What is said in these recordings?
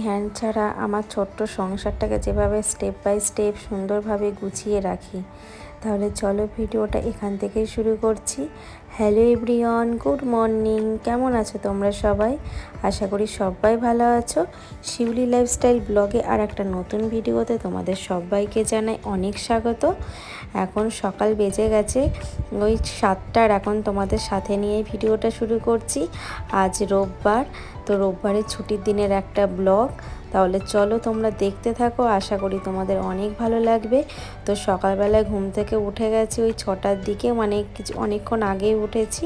Hand ছাড়া আমার ছোট্ট সংসারটাকে যেভাবে স্টেপ বাই স্টেপ সুন্দরভাবে গুছিয়ে রাখি, তাহলে চলো ভিডিওটা এখান থেকেই শুরু করছি। Hello everyone, good morning. কেমন আছো তোমরা সবাই? আশা করি সবাই ভালো আছো। শিউলি লাইফস্টাইল ব্লগে আর একটা নতুন ভিডিওতে তোমাদের সবাইকে জানাই অনেক স্বাগত। এখন সকাল বেজে গেছে ওই 7টার। এখন তোমাদের সাথে নিয়ে ভিডিওটা শুরু করছি। আজ রোববার, তো রোববারের ছুটির দিনের একটা ব্লগ। তাহলে চলো তোমরা দেখতে থাকো, আশা করি তোমাদের অনেক ভালো লাগবে। তো সকালবেলায় ঘুম থেকে উঠে গেছি ওই 6টার দিকে, মানে অনেকক্ষণ আগেই উঠেছি।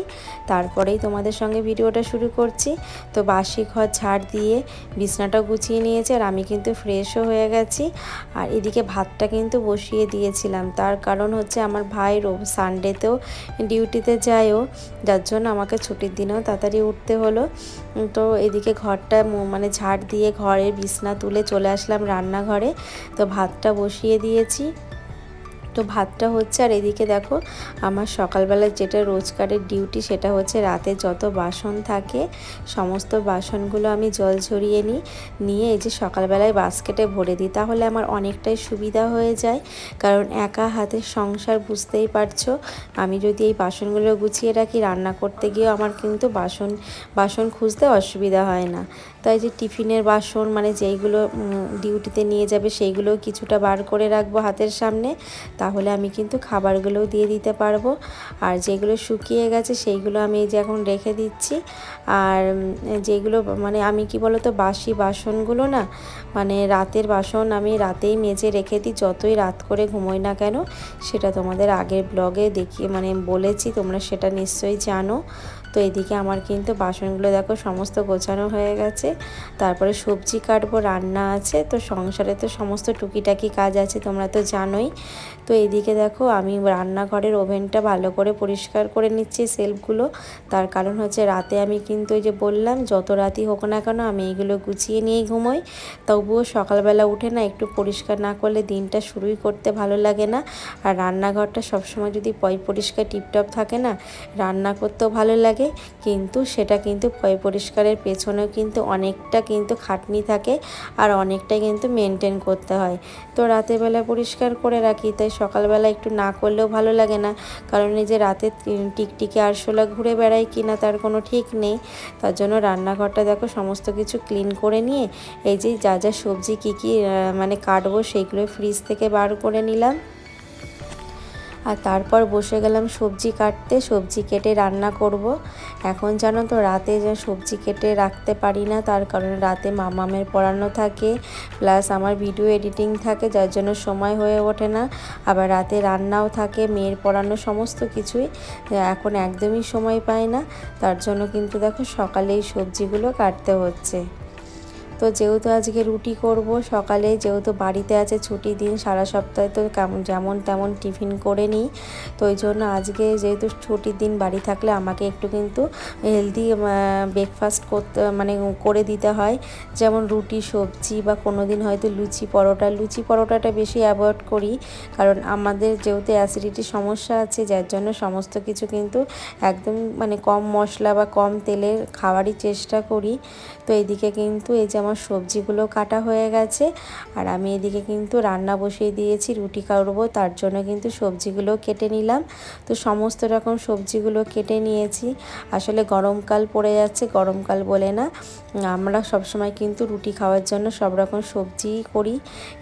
তারপরেই তোমাদের সঙ্গে ভিডিওটা শুরু করছি। তো বাসি ঘর ঝাড় দিয়ে বিছনাটাও গুছিয়ে নিয়েছি, আর আমি কিন্তু ফ্রেশও হয়ে গেছি। আর এদিকে ভাতটা কিন্তু বসিয়ে দিয়েছিলাম, তার কারণ হচ্ছে আমার ভাই সানডেতেও ডিউটিতে যায়ও, যার জন্য আমাকে ছুটির দিনেও তাড়াতাড়ি উঠতে হলো। তো এদিকে ঘরটা মানে ঝাড় দিয়ে ঘরে বিছনা তুলে চলে আসলাম রান্নাঘরে। তো ভাতটা বসিয়ে দিয়েছি, তো ভাতটা হচ্ছে। আর এদিকে দেখো আমার সকালবেলায় যেটা রোজকারের ডিউটি, সেটা হচ্ছে রাতে যত বাসন থাকে সমস্ত বাসনগুলো আমি জল ঝরিয়ে নিয়ে এই যে সকালবেলায় বাস্কেটে ভরে দিই, তাহলে আমার অনেকটাই সুবিধা হয়ে যায়। কারণ একা হাতের সংসার, বুঝতেই পারছো। আমি যদি এই বাসনগুলো গুছিয়ে রাখি, রান্না করতে গিয়েও আমার কিন্তু বাসন খুঁজতে অসুবিধা হয় না। তাই যে টিফিনের বাসন, মানে যেইগুলো ডিউটিতে নিয়ে যাবে সেইগুলো কিছুটা বার করে রাখবো হাতের সামনে, তাহলে আমি কিন্তু খাবারগুলোও দিয়ে দিতে পারবো। আর যেগুলো শুকিয়ে গেছে সেইগুলো আমি এই যে এখন রেখে দিচ্ছি। আর যেগুলো মানে আমি কি বলতো, বাসি বাসনগুলো না, মানে রাতের বাসন আমি রাতেই মেজে রেখে দিই, যতই রাত করে ঘুমোই না কেন। সেটা তোমাদের আগের ব্লগে দেখিয়ে মানে বলেছি, তোমরা সেটা নিশ্চয়ই জানো। তো এদিকে আমার কিন্তু বাসনগুলো দেখো সমস্ত গোছানো হয়ে গেছে। তারপরে সবজি কাটবো, রান্না আছে, তো সংসারে তো সমস্ত টুকিটাকি কাজ আছে, তোমরা তো জানোই। তো এদিকে দেখো আমি রান্নাঘরের ওভেনটা ভালো করে পরিষ্কার করে নিচ্ছি, সেলফগুলো। তার কারণ হচ্ছে রাতে আমি কিন্তু ওই যে বললাম, যত রাতই হোক না কেন আমি এইগুলো গুছিয়ে নিয়েই ঘুমোই। তবুও সকালবেলা উঠে না একটু পরিষ্কার না করলে দিনটা শুরুই করতে ভালো লাগে না। আর রান্নাঘরটা সবসময় যদি পরিষ্কার টিপটপ থাকে না, রান্না করতেও ভালো লাগে। কিন্তু সেটা কিন্তু পরিষ্কারের পেছনেও কিন্তু অনেকটা কিন্তু খাটনি থাকে, আর অনেকটাই কিন্তু মেনটেন করতে হয়। তো রাতের বেলা পরিষ্কার করে রাখি, তাই সকালবেলা একটু না করলেও ভালো লাগে না। কারণ এই যে রাতে টিকটিকি আরশোলা ঘুরে বেড়ায় কিনা তার কোনো ঠিক নেই। তার জন্য রান্নাঘরটা দেখো সমস্ত কিছু ক্লিন করে নিয়ে এই যে যা সবজি কী মানে কাটবো সেইগুলো ফ্রিজ থেকে বার করে নিলাম। আর তারপর বসে গেলাম সবজি কাটতে, সবজি কেটে রান্না করব। এখন জানো তো রাতে যে সবজি কেটে রাখতে পারি না, তার কারণে রাতে মামামের পড়ানো থাকে, প্লাস আমার ভিডিও এডিটিং থাকে, যার জন্য সময় হয়ে ওঠে না। আবার রাতে রান্নাও থাকে, মেয়ের পড়ানো, সমস্ত কিছুই এখন একদমই সময় পাই না। তার জন্য কিন্তু দেখো সকালেই সবজিগুলো কাটতে হচ্ছে। তো যেহেতু আজকে রুটি করব সকালে, যেহেতু বাড়িতে আছে ছুটির দিন, সারা সপ্তাহে তো যেমন তেমন টিফিন করে নিই। তো ওই জন্য আজকে যেহেতু ছুটির দিন, বাড়ি থাকলে আমাকে একটু কিন্তু হেলদি ব্রেকফাস্ট মানে করে দিতে হয়। যেমন রুটি সবজি, বা কোনো দিন হয়তো লুচি পরোটাটা বেশি অ্যাভয়েড করি, কারণ আমাদের যেহেতু অ্যাসিডিটির সমস্যা আছে, যার জন্য সমস্ত কিছু কিন্তু একদম মানে কম মশলা বা কম তেলের খাওয়ারই চেষ্টা করি। তো এদিকে কিন্তু এই যে আমার সবজিগুলো কাটা হয়ে গেছে, আর আমি এদিকে কিন্তু রান্না বসিয়ে দিয়েছি, রুটি করব, তার জন্য কিন্তু সবজিগুলো কেটে নিলাম। তো সমস্ত রকম সবজিগুলো কেটে নিয়েছি। আসলে গরমকাল পড়ে যাচ্ছে, গরমকাল বলে না, আমরা সবসময় কিন্তু রুটি খাওয়ার জন্য সব রকম সবজিই করি।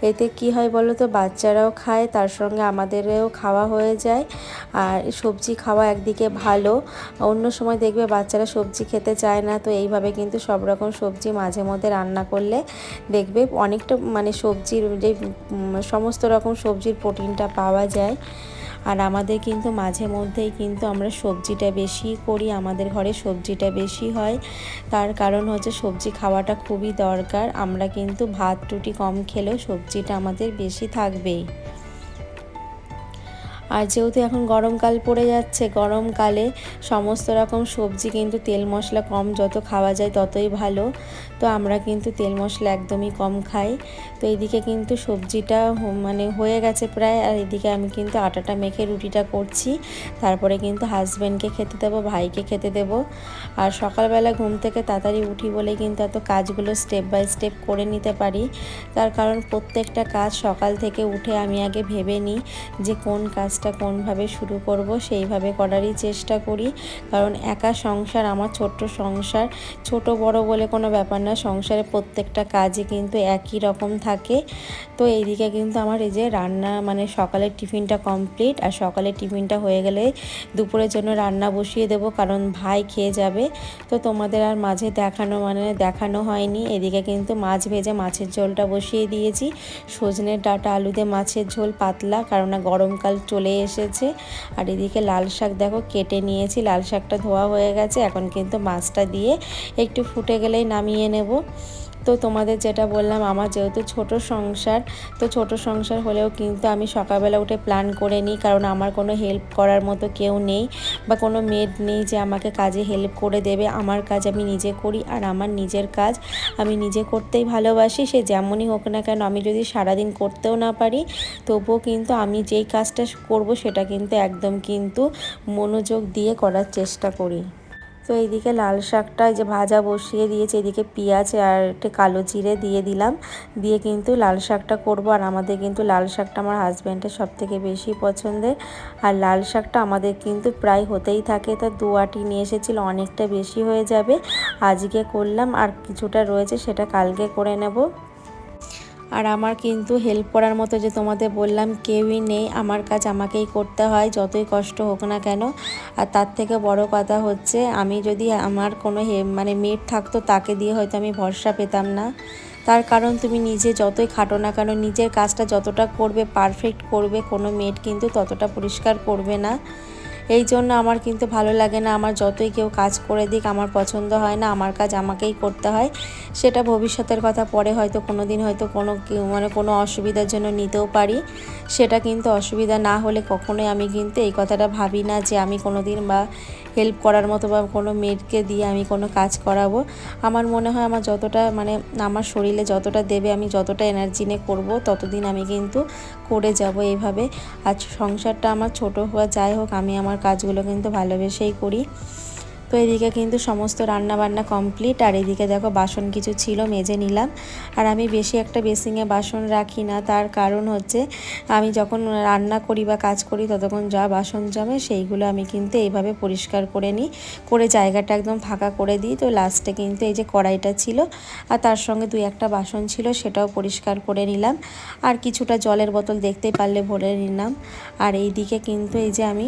এতে কি হয় বলো তো, বাচ্চারাও খায়, তার সঙ্গে আমাদেরও খাওয়া হয়ে যায়। আর সবজি খাওয়া একদিকে ভালো, অন্য সময় দেখবে বাচ্চারা সবজি খেতে চায় না। তো এইভাবে কিন্তু সব রকম সবজি মাঝে মধ্যে রান্না করলে দেখবে অনেকটা মানে সবজির যে সমস্ত রকম সবজির প্রোটিনটা পাওয়া যায়। আর আমাদের কিন্তু মাঝে মধ্যেই কিন্তু আমরা সবজিটা বেশি করি, আমাদের ঘরে সবজিটা বেশি হয়। তার কারণ হচ্ছে সবজি খাওয়াটা খুবই দরকার। আমরা কিন্তু ভাত রুটি কম খেলেও সবজিটা আমাদের বেশি থাকবেই। আর যেহেতু এখন গরমকাল পড়ে যাচ্ছে, গরমকালে সমস্ত রকম সবজি কিন্তু তেল মশলা কম যত খাওয়া যায় ততই ভালো। তো আমরা কিন্তু তেল মশলা একদমই কম খাই। তো এইদিকে কিন্তু সবজিটা মানে হয়ে গেছে প্রায়, আর এদিকে আমি কিন্তু আটাটা মেখে রুটিটা করছি। তারপরে কিন্তু হাজব্যান্ডকে খেতে দেবো, ভাইকে খেতে দেবো। আর সকালবেলা ঘুম থেকে তাড়াতাড়ি উঠি বলে কিন্তু এত কাজগুলো স্টেপ বাই স্টেপ করে নিতে পারি। তার কারণ প্রত্যেকটা কাজ সকাল থেকে উঠে আমি আগে ভেবে নিই যে কোন কাজটা কোনভাবে শুরু করব, সেইভাবে করারই চেষ্টা করি। কারণ একা সংসার, আমার ছোট্ট সংসার, ছোট বড় বলে কোনো ব্যাপার না, সংসারে প্রত্যেকটা কাজই কিন্তু একই রকম থাকে। তো এইদিকে কিন্তু আমার এই যে রান্না মানে সকালের টিফিনটা কমপ্লিট, আর সকালের টিফিনটা হয়ে গেলে দুপুরের জন্য রান্না বসিয়ে দেবো, কারণ ভাই খেয়ে যাবে। তো তোমাদের আর মাঝে দেখানো হয়নি। এদিকে কিন্তু মাছ ভেজে মাছের ঝোলটা বসিয়ে দিয়েছি। সজনের ডাঁটা আলু দিয়ে মাছের ঝোল পাতলা, কারণ গরমকাল চলে এসেছে। আর এদিকে লাল শাক দেখো কেটে নিয়েছি, লাল শাকটা ধোয়া হয়ে গেছে। এখন কিন্তু মাছটা দিয়ে একটু ফুটে গেলেই নামিয়ে নেব। তো তোমাদের যেটা বললাম, আমার যেহেতু ছোট সংসার, তো ছোট সংসার হলেও কিন্তু আমি সকালবেলা উঠে প্ল্যান করে নিই, কারণ আমার কোনো হেল্প করার মতো কেউ নেই বা কোনো মেড নেই যে আমাকে কাজে হেল্প করে দেবে। আমার কাজ আমি নিজে করি, আর আমার নিজের কাজ আমি নিজে করতেই ভালোবাসি। সে যেমনই হোক না কেন, আমি যদি সারাদিন করতেও না পারি তবুও কিন্তু আমি যেই কাজটা করব সেটা কিন্তু একদম কিন্তু মনোযোগ দিয়ে করার চেষ্টা করি। তো এইদিকে লাল শাকটা যে ভাজা বসিয়ে দিয়েছি, এদিকে পেঁয়াজ আর একটু কালো জিরে দিয়ে দিলাম, দিয়ে কিন্তু লাল শাকটা করব। আর আমাদের কিন্তু লাল শাকটা আমার হাজব্যান্ডের সবথেকে বেশি পছন্দের। আর লাল শাকটা আমাদের কিন্তু প্রায় হতেই থাকে। তো 2 আঁটি নিয়ে এসেছিল, অনেকটা বেশি হয়ে যাবে। আজকে করলাম, আর কিছুটা রয়েছে সেটা কালকে করে নেব। আর আমার কিন্তু হেল্প করার মতো যে তোমাদের বললাম কেউই নেই, আমার কাজ আমাকেই করতে হয় যতই কষ্ট হোক না কেন। আর তার থেকে বড় কথা হচ্ছে, আমি যদি আমার কোনো মানে মেড থাকতো তাকে দিয়ে হয়তো আমি ভরসা পেতাম না। তার কারণ তুমি নিজে যতই খাটো না কেন, নিজের কাজটা যতটা করবে পারফেক্ট করবে, কোনো মেড কিন্তু ততটা পরিষ্কার করবে না। এই জন্য আমার কিন্তু ভালো লাগে না, আমার যতই কেউ কাজ করে দিক আমার পছন্দ হয় না, আমার কাজ আমাকেই করতে হয়। সেটা ভবিষ্যতের কথা পরে হয়তো কোনো দিন হয়তো মানে কোনো অসুবিধার জন্য নিতেও পারি। সেটা কিন্তু অসুবিধা না হলে কখনোই আমি কিন্তু এই কথাটা ভাবি না যে আমি কোনো দিন বা হেল্প করার মতো বা কোনো মেয়েকে দিয়ে আমি কোনো কাজ করাবো। আমার মনে হয় আমার যতটা মানে আমার শরীরে যতটা দেবে, আমি যতটা এনার্জি নিয়ে করবো ততদিন আমি কিন্তু করে যাব এইভাবে। আর সংসারটা আমার ছোট হোক যাই হোক, আমি আমার কাজগুলো কিন্তু ভালোবেসেই করি। তো এদিকে কিন্তু সমস্ত রান্নাবান্না কমপ্লিট। আর এদিকে দেখো বাসন কিছু ছিল, মেজে নিলাম। আর আমি বেশি একটা বেসিংয়ে বাসন রাখি না, তার কারণ হচ্ছে আমি যখন রান্না করি বা কাজ করি ততক্ষণ যা বাসন জমে সেইগুলো আমি কিন্তু এইভাবে পরিষ্কার করে নিই, করে জায়গাটা একদম ফাঁকা করে দিই। তো লাস্টে কিন্তু এই যে কড়াইটা ছিল আর তার সঙ্গে 2-1টা বাসন ছিল, সেটাও পরিষ্কার করে নিলাম। আর কিছুটা জলের বোতল দেখতেই পারলে ভরে নিলাম। আর এই দিকে কিন্তু এই যে আমি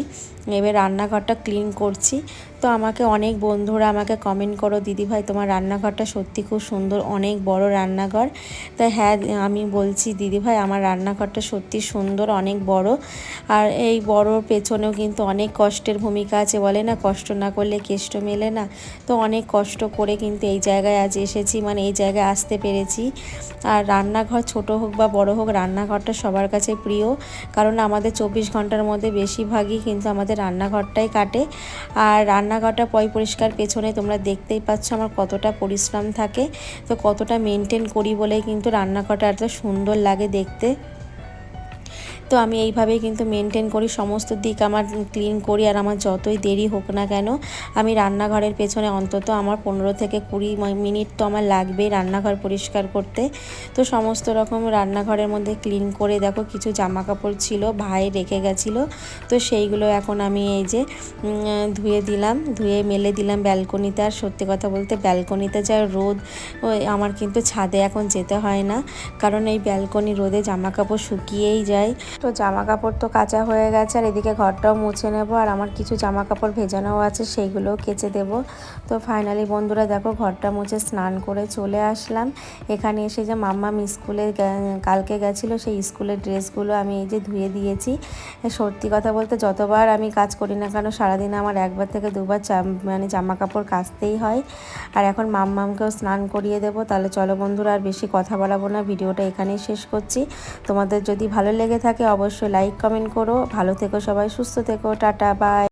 এবার রান্নাঘরটা ক্লিন করছি। তো আমাকে অনেক বন্ধুরা আমাকে কমেন্ট করো, দিদিভাই তোমার রান্নাঘরটা সত্যি খুব সুন্দর, অনেক বড় রান্নাঘর। তাই হ্যাঁ, আমি বলছি দিদিভাই আমার রান্নাঘরটা সত্যি সুন্দর, অনেক বড়। আর এই বড়োর পেছনেও কিন্তু অনেক কষ্টের ভূমিকা আছে, বলে না কষ্ট না করলে কেষ্ট মেলে না। তো অনেক কষ্ট করে কিন্তু এই জায়গায় আজ এসেছি, মানে এই জায়গায় আসতে পেরেছি। আর রান্নাঘর ছোট হোক বা বড় হোক, রান্নাঘরটা সবার কাছে প্রিয়, কারণ আমাদের 24 ঘন্টার মধ্যে বেশিরভাগই কিন্তু আমাদের রান্নাঘরটাই কাটে। আর রান্নাঘরটা পরিষ্কার পেছনে তোমরা দেখতেই পাচ্ছ আমার কতটা পরিশ্রম থাকে, তো কতটা মেনটেন করি বলেই কিন্তু রান্নাঘরটা এত সুন্দর লাগে দেখতে। তো আমি এইভাবেই কিন্তু মেনটেন করি, সমস্ত দিক আমার ক্লিন করি। আর আমার যতই দেরি হোক না কেন, আমি রান্নাঘরের পেছনে অন্তত আমার 15 থেকে 20 মিনিট তো আমার লাগবেই রান্নাঘর পরিষ্কার করতে। তো সমস্ত রকম রান্নাঘরের মধ্যে ক্লিন করে দেখো কিছু জামা কাপড় ছিল ভাই রেখে গেছিলো, তো সেইগুলো এখন আমি এই যে ধুয়ে দিলাম, ধুয়ে মেলে দিলাম ব্যালকনিতে। আর সত্যি কথা বলতে ব্যালকনিতে যা রোদ, আমার কিন্তু ছাদে এখন যেতে হয় না, কারণ এই ব্যালকনি রোদে জামা কাপড় শুকিয়েই যায়। তো জামা কাপড় তো কাচা হয়ে গেছে, আর এদিকে ঘরটাও মুছে নেব। আর আমার কিছু জামা কাপড় ভেজানোও আছে, সেইগুলোও কেচে দেব। তো ফাইনালি বন্ধুরা দেখো ঘরটা মুছে স্নান করে চলে আসলাম। এখানে এসে যে মাম্মাম স্কুলে কালকে গেছিলো, সেই স্কুলের ড্রেসগুলো আমি এই যে ধুয়ে দিয়েছি। সত্যি কথা বলতে যতবার আমি কাজ করি না কেন সারাদিনে আমার 1বার থেকে 2বার মানে জামা কাপড় কাচতেই হয়। আর এখন মাম্মামকেও স্নান করিয়ে দেবো। তাহলে চলো বন্ধুরা আর বেশি কথা বাড়াবো না, ভিডিওটা এখানেই শেষ করছি। তোমাদের যদি ভালো লেগে থাকে অবশ্যই লাইক কমেন্ট করো। ভালো থেকো সবাই, সুস্থ থেকো, টাটা বাই।